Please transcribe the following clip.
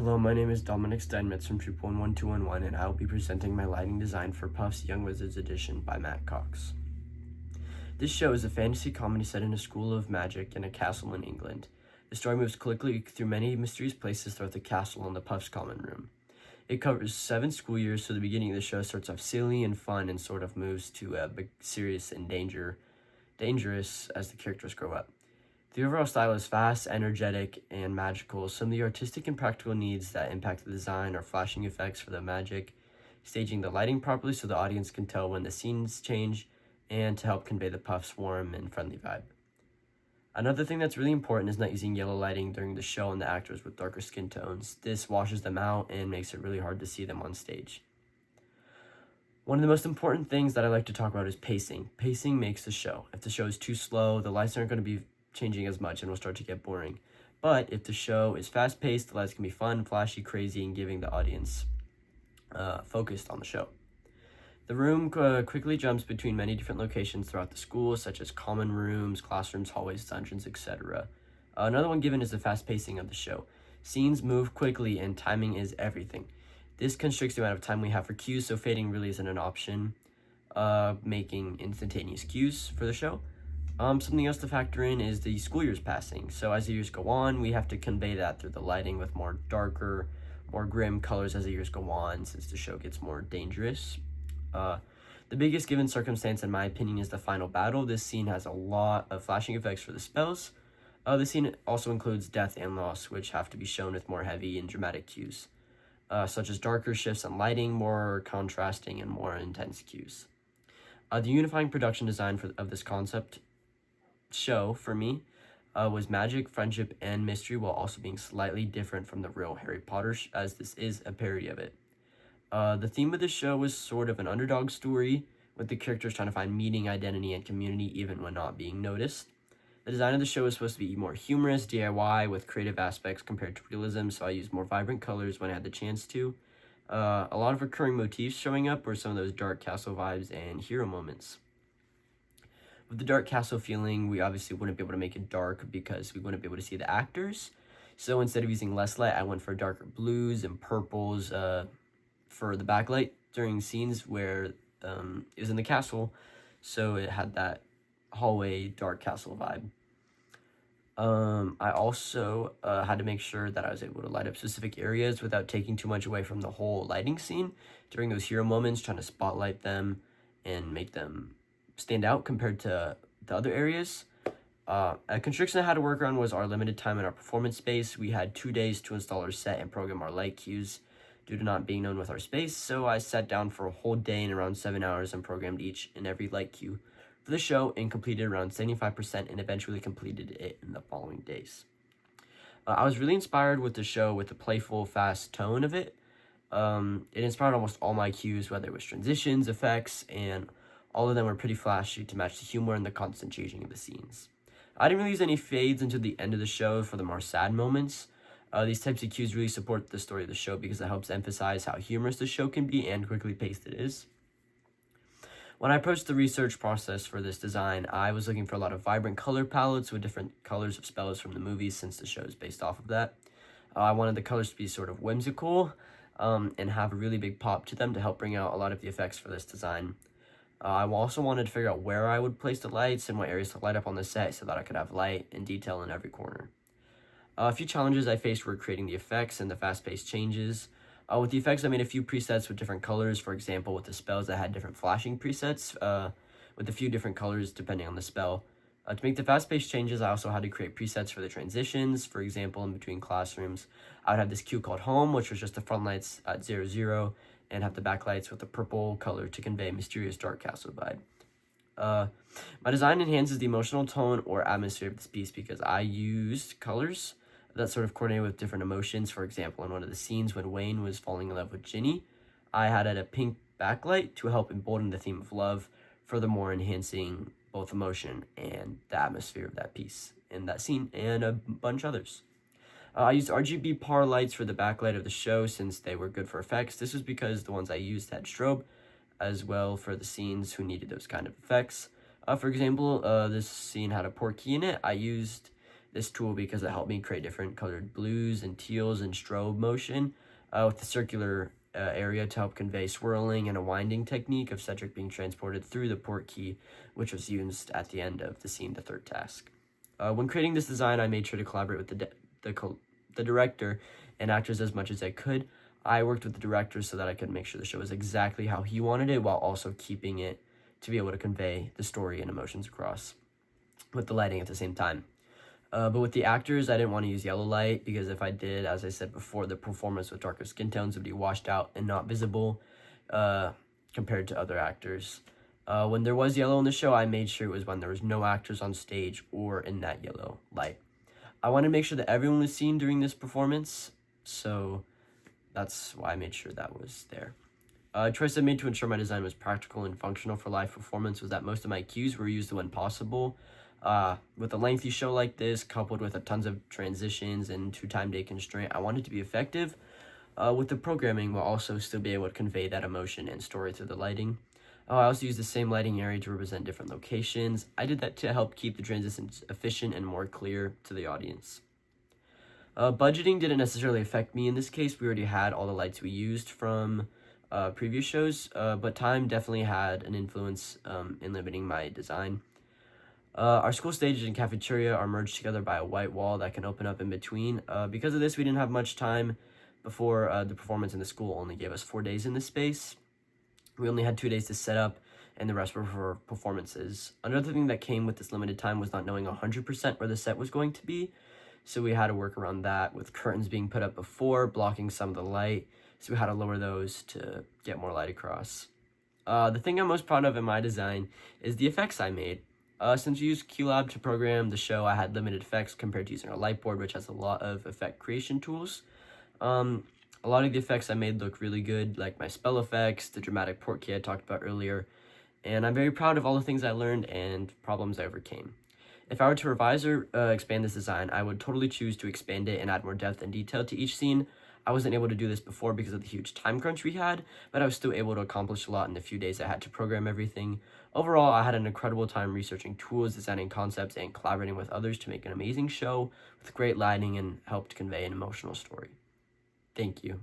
Hello, my name is Dominick Steinmetz from Troop 11211, and I will be presenting my lighting design for Puff's Young Wizards Edition by Matt Cox. This show is a fantasy comedy set in a school of magic in a castle in England. The story moves quickly through many mysterious places throughout the castle and the Puff's common room. It covers 7 school years, so the beginning of the show starts off silly and fun and sort of moves to serious and dangerous as the characters grow up. The overall style is fast, energetic, and magical. Some of the artistic and practical needs that impact the design are flashing effects for the magic, staging the lighting properly so the audience can tell when the scenes change, and to help convey the Puff's warm and friendly vibe. Another thing that's really important is not using yellow lighting during the show on the actors with darker skin tones. This washes them out and makes it really hard to see them on stage. One of the most important things that I like to talk about is pacing. Pacing makes the show. If the show is too slow, the lights aren't going to be changing as much and will start to get boring. But if the show is fast-paced, the lights can be fun, flashy, crazy, and giving the audience focused on the show. The room quickly jumps between many different locations throughout the school, such as common rooms, classrooms, hallways, dungeons, etc. Another one given is the fast pacing of the show. Scenes move quickly and timing is everything. This constricts the amount of time we have for cues, so fading really isn't an option, making instantaneous cues for the show. Something else to factor in is the school years passing. So as the years go on, we have to convey that through the lighting with more darker, more grim colors as the years go on, since the show gets more dangerous. The biggest given circumstance, in my opinion, is the final battle. This scene has a lot of flashing effects for the spells. The scene also includes death and loss, which have to be shown with more heavy and dramatic cues, such as darker shifts in lighting, more contrasting, and more intense cues. The unifying production design of this concept show, for me, was magic, friendship, and mystery, while also being slightly different from the real Harry Potter, as this is a parody of it. The theme of the show was sort of an underdog story, with the characters trying to find meaning, identity, and community even when not being noticed. The design of the show was supposed to be more humorous, DIY, with creative aspects compared to realism, so I used more vibrant colors when I had the chance to. A lot of recurring motifs showing up were some of those dark castle vibes and hero moments. With the dark castle feeling, we obviously wouldn't be able to make it dark because we wouldn't be able to see the actors. So instead of using less light, I went for darker blues and purples for the backlight during scenes where it was in the castle, so it had that hallway dark castle vibe. I also had to make sure that I was able to light up specific areas without taking too much away from the whole lighting scene during those hero moments, trying to spotlight them and make them stand out compared to the other areas. A constriction I had to work around was our limited time in our performance space. We had 2 days to install our set and program our light cues due to not being known with our space, so I sat down for a whole day in around 7 hours and programmed each and every light cue for the show and completed around 75% and eventually completed it in the following days. I was really inspired with the show with the playful, fast tone of it. It inspired almost all my cues, whether it was transitions, effects, and all of them were pretty flashy to match the humor and the constant changing of the scenes. I didn't really use any fades until the end of the show for the more sad moments. These types of cues really support the story of the show because it helps emphasize how humorous the show can be and quickly paced it is. When I approached the research process for this design, I was looking for a lot of vibrant color palettes with different colors of spells from the movies, since the show is based off of that. I wanted the colors to be sort of whimsical and have a really big pop to them to help bring out a lot of the effects for this design. I also wanted to figure out where I would place the lights and what areas to light up on the set so that I could have light and detail in every corner. A few challenges I faced were creating the effects and the fast-paced changes. With the effects, I made a few presets with different colors. For example, with the spells, I had different flashing presets with a few different colors depending on the spell. To make the fast-paced changes, I also had to create presets for the transitions. For example, in between classrooms, I would have this cue called Home, which was just the front lights at 0, 0, and have the backlights with a purple color to convey a mysterious dark castle vibe. My design enhances the emotional tone or atmosphere of this piece because I used colors that sort of coordinated with different emotions. For example, in one of the scenes when Wayne was falling in love with Ginny, I had a pink backlight to help embolden the theme of love, furthermore enhancing both emotion and the atmosphere of that piece in that scene, and a bunch others. I used RGB par lights for the backlight of the show since they were good for effects. This was because the ones I used had strobe as well for the scenes who needed those kind of effects. For example, this scene had a portkey in it. I used this tool because it helped me create different colored blues and teals and strobe motion with the circular area to help convey swirling and a winding technique of Cedric being transported through the port key, which was used at the end of the scene, the third task. When creating this design, I made sure to collaborate with the director and actors as much as I could. I worked with the director so that I could make sure the show was exactly how he wanted it, while also keeping it to be able to convey the story and emotions across with the lighting at the same time. But with the actors, I didn't want to use yellow light because if I did, as I said before, the performance with darker skin tones would be washed out and not visible compared to other actors. When there was yellow in the show, I made sure it was when there was no actors on stage or in that yellow light. I wanted to make sure that everyone was seen during this performance, so that's why I made sure that was there. A choice I made to ensure my design was practical and functional for live performance was that most of my cues were used when possible. With a lengthy show like this, coupled with a tons of transitions and 2 time day constraint, I wanted to be effective with the programming while also still be able to convey that emotion and story through the lighting. I also used the same lighting area to represent different locations. I did that to help keep the transitions efficient and more clear to the audience. Budgeting didn't necessarily affect me in this case. We already had all the lights we used from previous shows, but time definitely had an influence in limiting my design. Our school stage and cafeteria are merged together by a white wall that can open up in between. Because of this, we didn't have much time before the performance, and the school only gave us 4 days in this space. We only had 2 days to set up, and the rest were for performances. Another thing that came with this limited time was not knowing 100% where the set was going to be, so we had to work around that with curtains being put up before, blocking some of the light, so we had to lower those to get more light across. The thing I'm most proud of in my design is the effects I made. Since we used QLab to program the show, I had limited effects compared to using a light board, which has a lot of effect creation tools. A lot of the effects I made look really good, like my spell effects, the dramatic port key I talked about earlier, and I'm very proud of all the things I learned and problems I overcame. If I were to revise or expand this design, I would totally choose to expand it and add more depth and detail to each scene. I wasn't able to do this before because of the huge time crunch we had, but I was still able to accomplish a lot in the few days I had to program everything. Overall, I had an incredible time researching tools, designing concepts, and collaborating with others to make an amazing show with great lighting and helped convey an emotional story. Thank you.